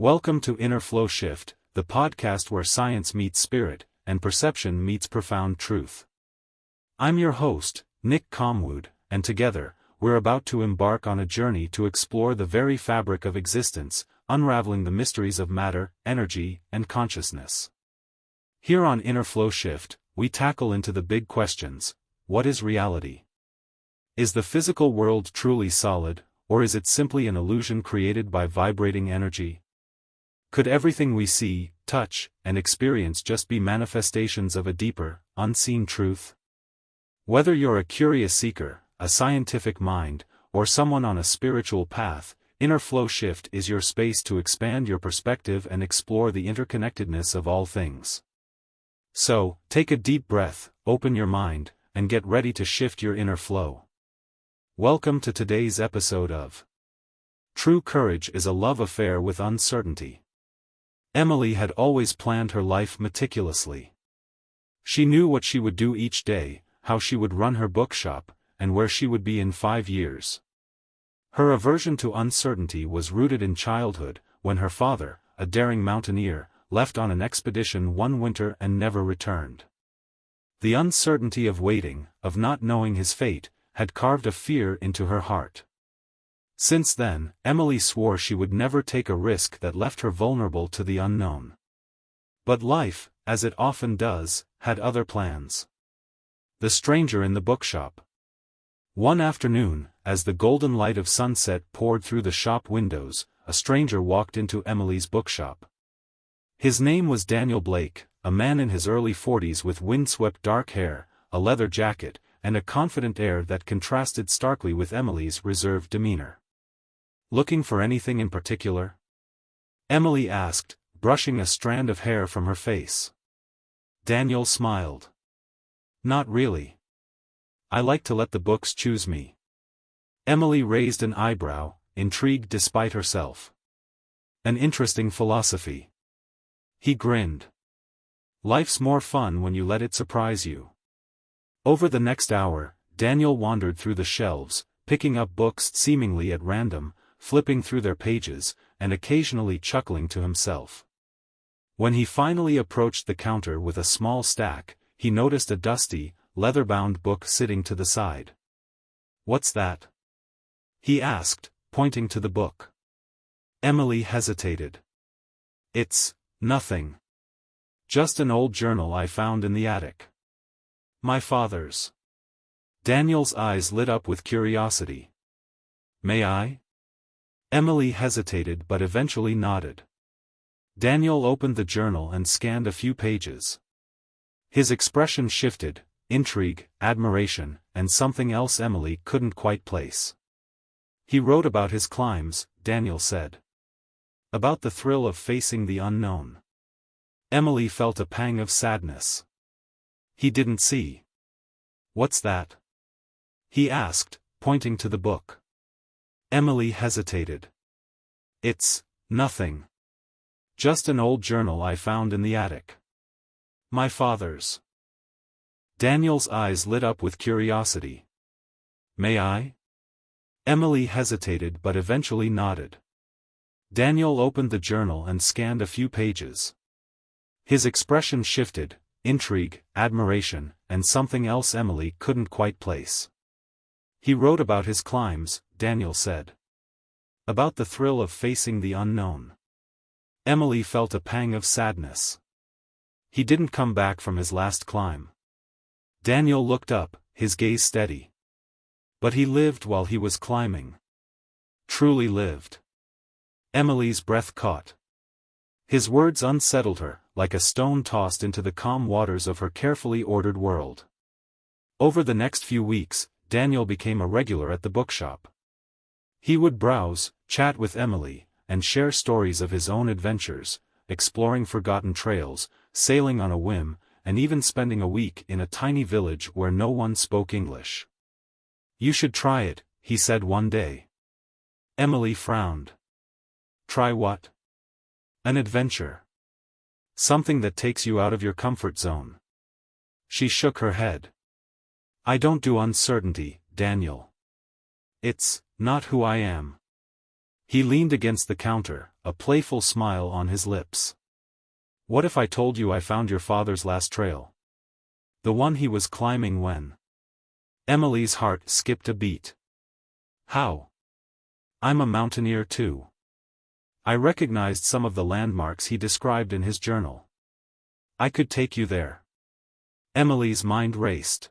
Welcome to InnerFlowShift, the podcast where science meets spirit, and perception meets profound truth. I'm your host, Nick Comwood, and together, we're about to embark on a journey to explore the very fabric of existence, unraveling the mysteries of matter, energy, and consciousness. Here on InnerFlowShift, we tackle into the big questions: what is reality? Is the physical world truly solid, or is it simply an illusion created by vibrating energy? Could everything we see, touch, and experience just be manifestations of a deeper, unseen truth? Whether you're a curious seeker, a scientific mind, or someone on a spiritual path, InnerFlowShift is your space to expand your perspective and explore the interconnectedness of all things. So, take a deep breath, open your mind, and get ready to shift your inner flow. Welcome to today's episode of True Courage is a Love Affair with Uncertainty. Emily had always planned her life meticulously. She knew what she would do each day, how she would run her bookshop, and where she would be in 5 years. Her aversion to uncertainty was rooted in childhood, when her father, a daring mountaineer, left on an expedition one winter and never returned. The uncertainty of waiting, of not knowing his fate, had carved a fear into her heart. Since then, Emily swore she would never take a risk that left her vulnerable to the unknown. But life, as it often does, had other plans. The stranger in the bookshop. One afternoon, as the golden light of sunset poured through the shop windows, a stranger walked into Emily's bookshop. His name was Daniel Blake, a man in his early 40s with windswept dark hair, a leather jacket, and a confident air that contrasted starkly with Emily's reserved demeanor. "Looking for anything in particular?" Emily asked, brushing a strand of hair from her face. Daniel smiled. "Not really. I like to let the books choose me." Emily raised an eyebrow, intrigued despite herself. "An interesting philosophy." He grinned. "Life's more fun when you let it surprise you." Over the next hour, Daniel wandered through the shelves, picking up books seemingly at random, flipping through their pages, and occasionally chuckling to himself. When he finally approached the counter with a small stack, he noticed a dusty, leather-bound book sitting to the side. "What's that?" he asked, pointing to the book. Emily hesitated. "It's nothing. Just an old journal I found in the attic. My father's." Daniel's eyes lit up with curiosity. "May I?" Emily hesitated but eventually nodded. Daniel opened the journal and scanned a few pages. His expression shifted: intrigue, admiration, and something else Emily couldn't quite place. "He wrote about his climbs," Daniel said. "About the thrill of facing the unknown." Emily felt a pang of sadness. "He didn't see." "What's that?" he asked, pointing to the book. Emily hesitated. "It's nothing. Just an old journal I found in the attic. My father's." Daniel's eyes lit up with curiosity. "May I?" Emily hesitated but eventually nodded. Daniel opened the journal and scanned a few pages. His expression shifted: intrigue, admiration, and something else Emily couldn't quite place. "He wrote about his climbs," Daniel said. "About the thrill of facing the unknown." Emily felt a pang of sadness. "He didn't come back from his last climb." Daniel looked up, his gaze steady. "But he lived while he was climbing." "Truly lived." Emily's breath caught. His words unsettled her, like a stone tossed into the calm waters of her carefully ordered world. Over the next few weeks, Daniel became a regular at the bookshop. He would browse, chat with Emily, and share stories of his own adventures, exploring forgotten trails, sailing on a whim, and even spending a week in a tiny village where no one spoke English. "You should try it," he said one day. Emily frowned. "Try what?" "An adventure. Something that takes you out of your comfort zone." She shook her head. "I don't do uncertainty, Daniel. It's not who I am." He leaned against the counter, a playful smile on his lips. "What if I told you I found your father's last trail? The one he was climbing when—" Emily's heart skipped a beat. "How? I'm a mountaineer too." I recognized some of the landmarks he described in his journal. "I could take you there." Emily's mind raced.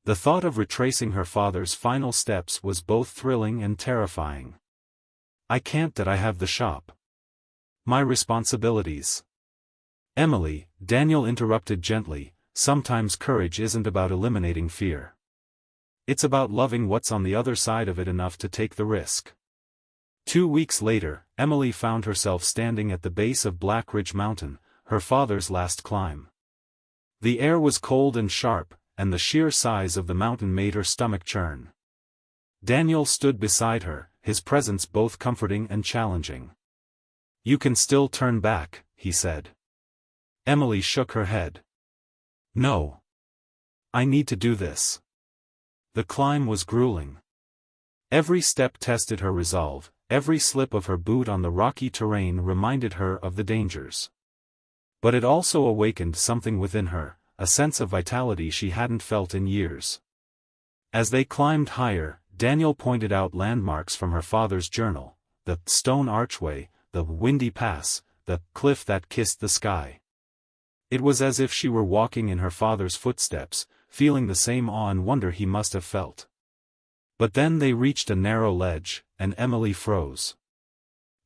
The thought of retracing her father's final steps was both thrilling and terrifying. "I can't. That I have the shop. My responsibilities." "Emily," Daniel interrupted gently, "sometimes courage isn't about eliminating fear. It's about loving what's on the other side of it enough to take the risk." 2 weeks later, Emily found herself standing at the base of Black Ridge Mountain, her father's last climb. The air was cold and sharp, and the sheer size of the mountain made her stomach churn. Daniel stood beside her, his presence both comforting and challenging. "You can still turn back," he said. Emily shook her head. "No. I need to do this." The climb was grueling. Every step tested her resolve, every slip of her boot on the rocky terrain reminded her of the dangers. But it also awakened something within her, a sense of vitality she hadn't felt in years. As they climbed higher, Daniel pointed out landmarks from her father's journal: the stone archway, the windy pass, the cliff that kissed the sky. It was as if she were walking in her father's footsteps, feeling the same awe and wonder he must have felt. But then they reached a narrow ledge, and Emily froze.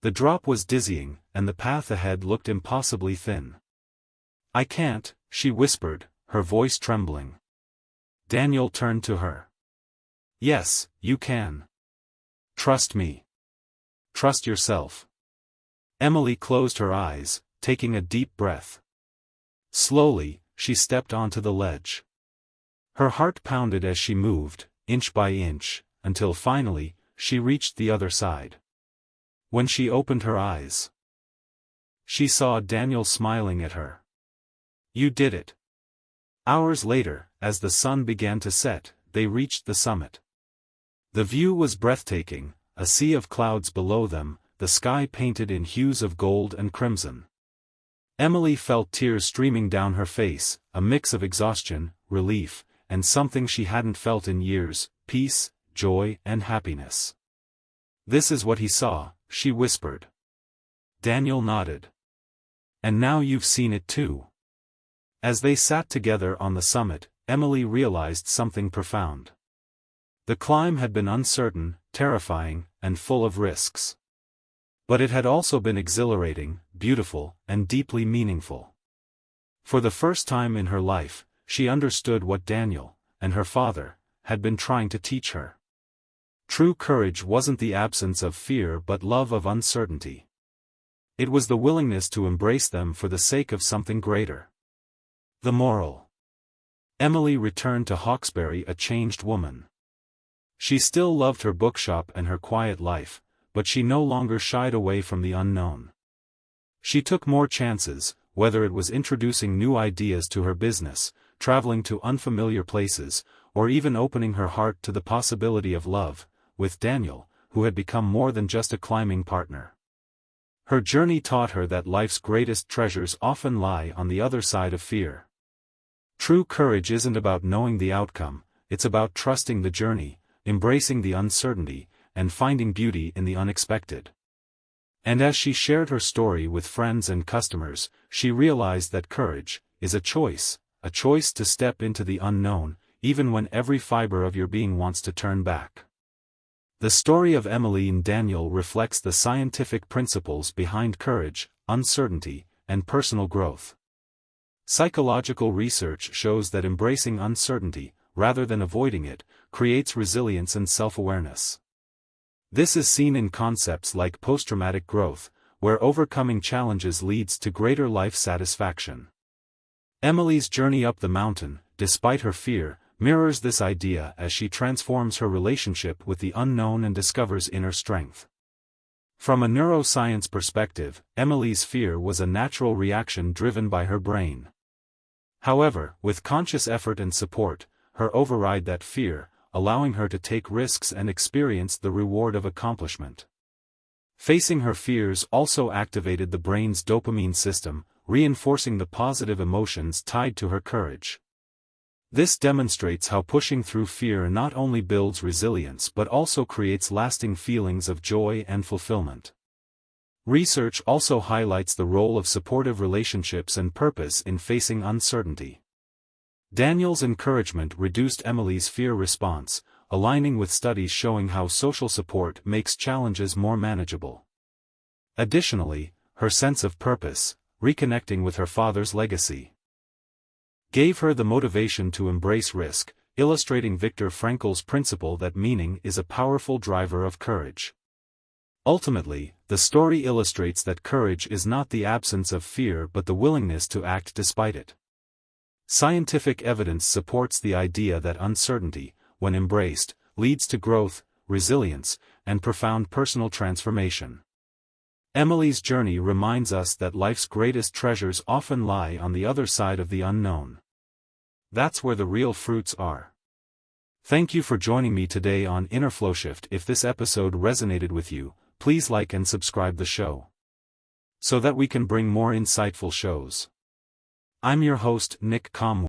The drop was dizzying, and the path ahead looked impossibly thin. "I can't," she whispered, her voice trembling. Daniel turned to her. "Yes, you can. Trust me. Trust yourself." Emily closed her eyes, taking a deep breath. Slowly, she stepped onto the ledge. Her heart pounded as she moved, inch by inch, until finally, she reached the other side. When she opened her eyes, she saw Daniel smiling at her. "You did it." Hours later, as the sun began to set, they reached the summit. The view was breathtaking, a sea of clouds below them, the sky painted in hues of gold and crimson. Emily felt tears streaming down her face, a mix of exhaustion, relief, and something she hadn't felt in years: peace, joy, and happiness. "This is what he saw," she whispered. Daniel nodded. "And now you've seen it too." As they sat together on the summit, Emily realized something profound. The climb had been uncertain, terrifying, and full of risks. But it had also been exhilarating, beautiful, and deeply meaningful. For the first time in her life, she understood what Daniel, and her father, had been trying to teach her. True courage wasn't the absence of fear but love of uncertainty. It was the willingness to embrace them for the sake of something greater. The moral. Emily returned to Hawkesbury a changed woman. She still loved her bookshop and her quiet life, but she no longer shied away from the unknown. She took more chances, whether it was introducing new ideas to her business, traveling to unfamiliar places, or even opening her heart to the possibility of love, with Daniel, who had become more than just a climbing partner. Her journey taught her that life's greatest treasures often lie on the other side of fear. True courage isn't about knowing the outcome, it's about trusting the journey, embracing the uncertainty, and finding beauty in the unexpected. And as she shared her story with friends and customers, she realized that courage is a choice to step into the unknown, even when every fiber of your being wants to turn back. The story of Emily and Daniel reflects the scientific principles behind courage, uncertainty, and personal growth. Psychological research shows that embracing uncertainty, rather than avoiding it, creates resilience and self-awareness. This is seen in concepts like post-traumatic growth, where overcoming challenges leads to greater life satisfaction. Emily's journey up the mountain, despite her fear, mirrors this idea as she transforms her relationship with the unknown and discovers inner strength. From a neuroscience perspective, Emily's fear was a natural reaction driven by her brain. However, with conscious effort and support, her override that fear, allowing her to take risks and experience the reward of accomplishment. Facing her fears also activated the brain's dopamine system, reinforcing the positive emotions tied to her courage. This demonstrates how pushing through fear not only builds resilience but also creates lasting feelings of joy and fulfillment. Research also highlights the role of supportive relationships and purpose in facing uncertainty. Daniel's encouragement reduced Emily's fear response, aligning with studies showing how social support makes challenges more manageable. Additionally, her sense of purpose, reconnecting with her father's legacy, gave her the motivation to embrace risk, illustrating Viktor Frankl's principle that meaning is a powerful driver of courage. Ultimately, the story illustrates that courage is not the absence of fear but the willingness to act despite it. Scientific evidence supports the idea that uncertainty, when embraced, leads to growth, resilience, and profound personal transformation. Emily's journey reminds us that life's greatest treasures often lie on the other side of the unknown. That's where the real fruits are. Thank you for joining me today on InnerFlowShift. If this episode resonated with you, please like and subscribe the show, so that we can bring more insightful shows. I'm your host, Nick Comwood.